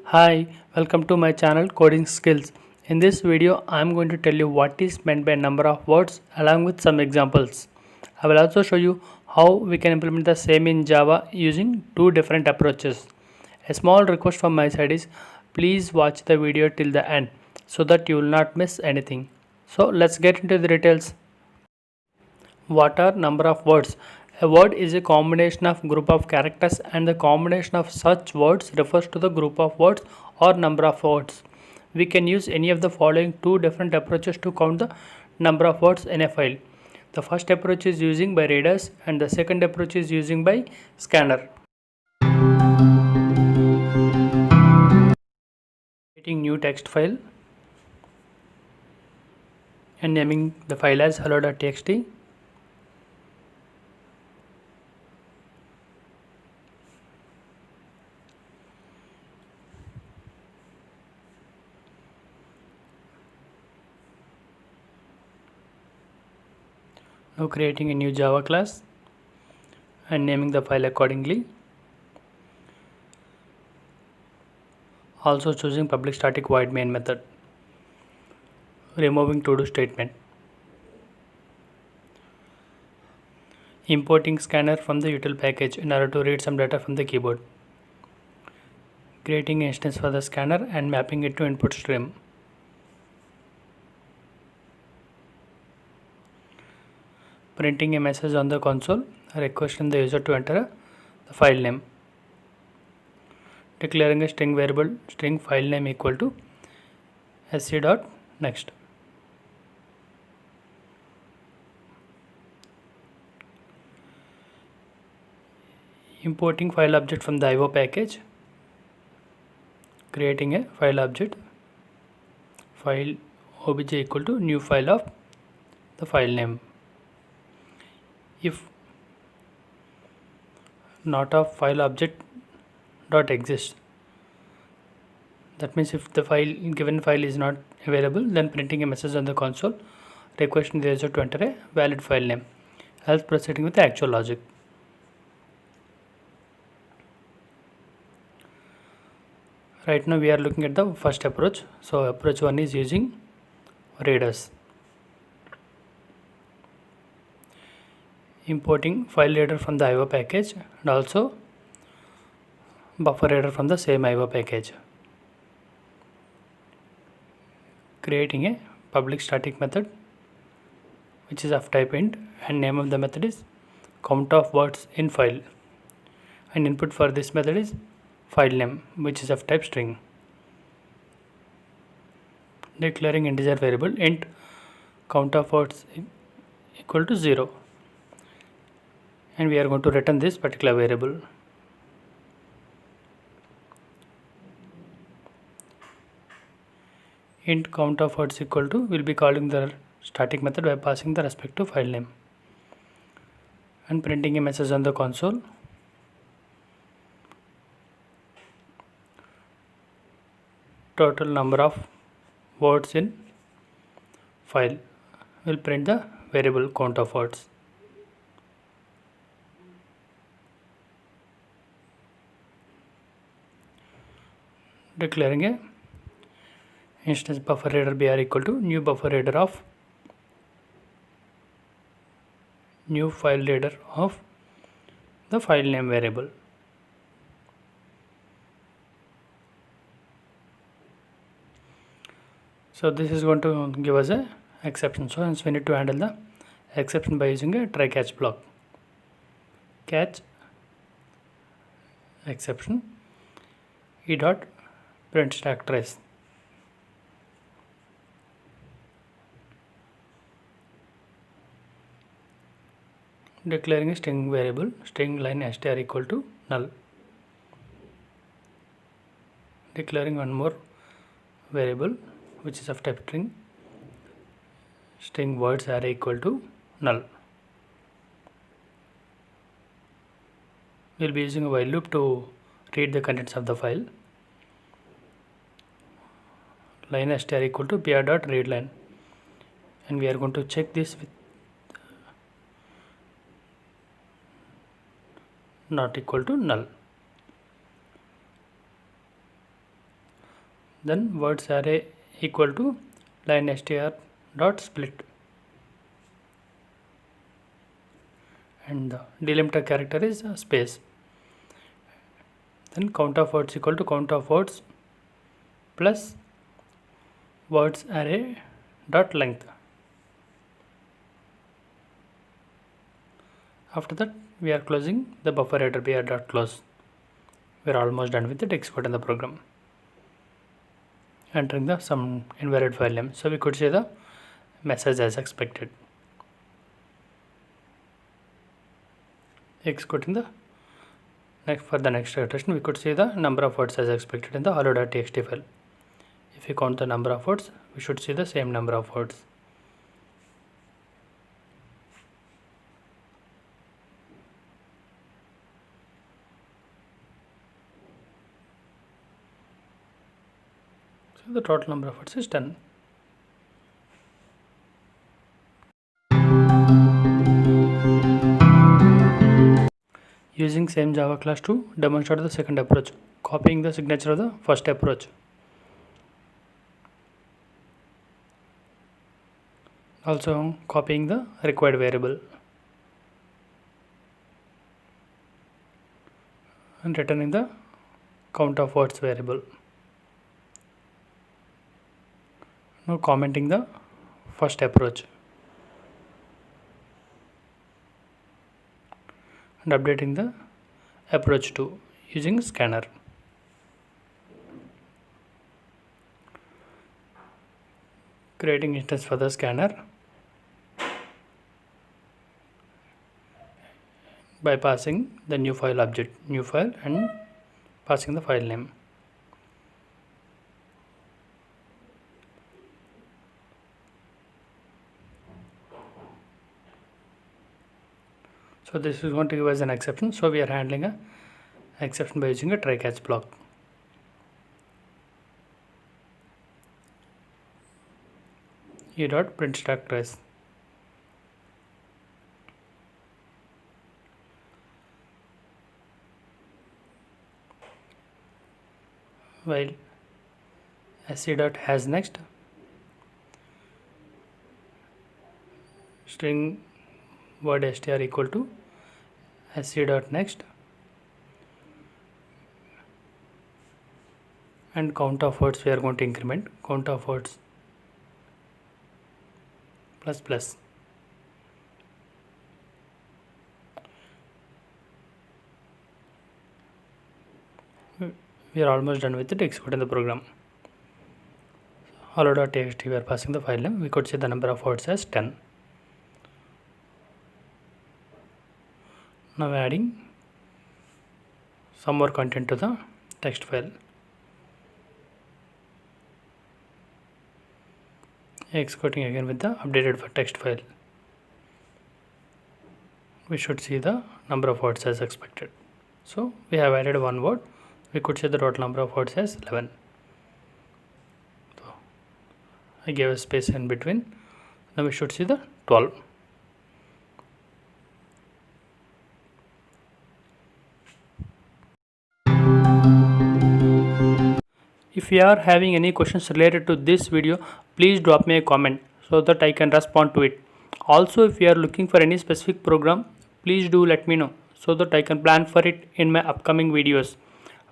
Hi, welcome to my channel Coding Skills. In this video, I am going to tell you what is meant by number of words along with some examples. I will also show you how we can implement the same in Java using two different approaches. A small request from my side is please watch the video till the end so that you will not miss anything. So let's get into the details. What are number of words? A word is a combination of group of characters and the combination of such words refers to the group of words or number of words. We can use any of the following two different approaches to count the number of words in a file. The first approach is using by readers and the second approach is using by scanner. Creating new text file and naming the file as hello.txt. Now creating a new Java class and naming the file accordingly. Also choosing public static void main method. Removing to do statement. Importing scanner from the util package in order to read some data from the keyboard. Creating an instance for the scanner and mapping it to input stream. Printing a message on the console requesting the user to enter the file name. Declaring a string variable string file name equal to sc.next. Importing file object from the IO package. Creating a file object file obj equal to new file of the file name. If not of file object dot exists, that means if the given file is not available, then printing a message on the console requesting the user to enter a valid file name, else proceeding with the actual logic. Right now we are looking at the first approach. So approach 1 is using readers. Importing file reader from the IO package and also buffer reader from the same IO package. Creating a public static method which is of type int and name of the method is count of words in file, and input for this method is file name which is of type string. Declaring integer variable int count of words equal to 0, and we are going to return this particular variable. Int count of words equal to, will be calling the static method by passing the respective file name and printing a message on the console. Total number of words in file will print the variable count of words. Declaring a instance buffer reader br equal to new buffer reader of new file reader of the file name variable. So this is going to give us a exception. So hence we need to handle the exception by using a try catch block. Catch exception e dot print stack trace. Declaring a string variable string line str equal to null. Declaring one more variable which is of type string words array equal to null. We will be using a while loop to read the contents of the file. Line str equal to br dot read line, and we are going to check this with not equal to null. then words array equal to line str dot split, and the delimiter character is space. Then count of words equal to count of words plus words array dot length. After that, we are closing the buffer header br dot close. We are almost done with the text code in the program. Entering the some invalid file name, so we could see the message as expected. Executing the for the next iteration, we could see the number of words as expected in the hello.txt file. If we count the number of words, we should see the same number of words. So the total number of words is 10. Using same Java class to demonstrate the second approach, copying the signature of the first approach. Also copying the required variable and returning the count of words variable. Now commenting the first approach and updating the approach 2 using scanner. Creating instance for the scanner by passing the new file object, new file, and passing the file name. So this is going to give us an exception, so we are handling a exception by using a try catch block. E dot print stack trace. While sc dot has next string word str equal to sc dot next and count of words we are going to increment count of words plus plus. We are almost done with the text code in the program. Hello.txt, we are passing the file name. We could see the number of words as 10. Now adding some more content to the text file. Executing again with the updated text file. We should see the number of words as expected. So we have added one word. We could see the total number of words as 11. So I gave a space in between. Now we should see the 12. If you are having any questions related to this video, please drop me a comment so that I can respond to it. Also, if you are looking for any specific program, please do let me know so that I can plan for it in my upcoming videos.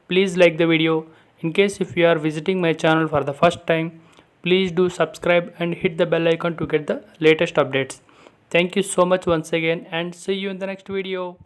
Please like the video. In case if you are visiting my channel for the first time, please do subscribe and hit the bell icon to get the latest updates. Thank you so much once again and see you in the next video.